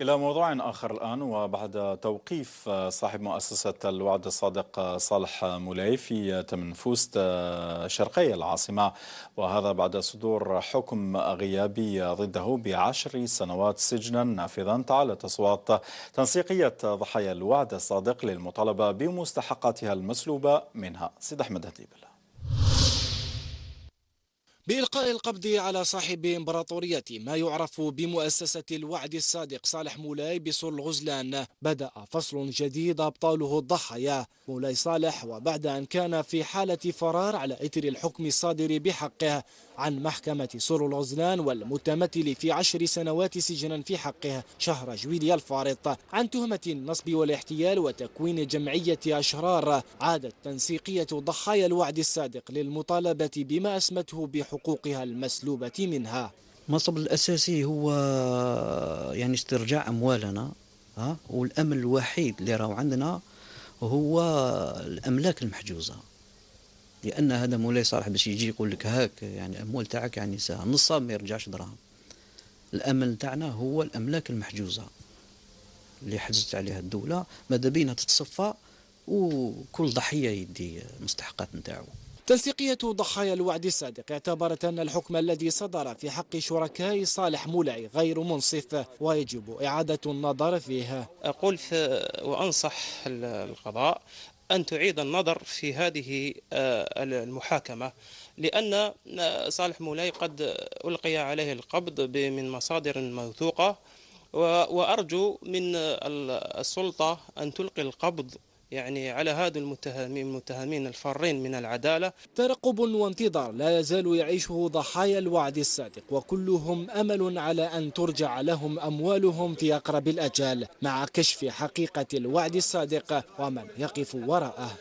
إلى موضوع آخر الآن، وبعد توقيف صاحب مؤسسة الوعد الصادق صالح مولاي في تمنفوست شرقي العاصمة، وهذا بعد صدور حكم غيابي ضده ب10 سنوات سجنا نافذا، تعالت أصوات تنسيقية ضحايا الوعد الصادق للمطالبة بمستحقاتها المسلوبة منها. سيد أحمد هديب. بإلقاء القبض على صاحب إمبراطورية ما يعرف بمؤسسة الوعد الصادق صالح مولاي بسور الغزلان، بدأ فصل جديد أبطاله الضحايا. مولاي صالح، وبعد أن كان في حالة فرار على إثر الحكم الصادر بحقه عن محكمة سور الغزلان والمتمثل في 10 سنوات سجنا في حقه شهر جويليا الفارط عن تهمة النصب والاحتيال وتكوين جمعية أشرار، عادت تنسيقية ضحايا الوعد الصادق للمطالبة بما أسمته بحقوقها المسلوبة منها. المطلب الأساسي هو يعني استرجاع أموالنا، والأمل الوحيد اللي راهو عندنا هو الأملاك المحجوزة، لأن هذا مولاي صالح باش يجي يقول لك هاك يعني أموال تاعك يعني ساعة نصاب ما يرجعش دراهم. الأمل تاعنا هو الأملاك المحجوزة اللي حجزت عليها الدولة، ماذا بينا تتصفى وكل ضحية يدي مستحقات نتاعو. تنسيقية ضحايا الوعد الصادق اعتبرت أن الحكم الذي صدر في حق شركاء صالح مولاي غير منصف ويجب إعادة النظر فيه. أقول وأنصح القضاء أن تعيد النظر في هذه المحاكمة، لأن صالح مولاي قد ألقي عليه القبض من مصادر موثوقة، وأرجو من السلطة أن تلقي القبض يعني على هذا المتهمين الفارين من العدالة. ترقب وانتظار لا يزال يعيشه ضحايا الوعد الصادق، وكلهم أمل على أن ترجع لهم أموالهم في أقرب الأجال مع كشف حقيقة الوعد الصادق ومن يقف وراءه.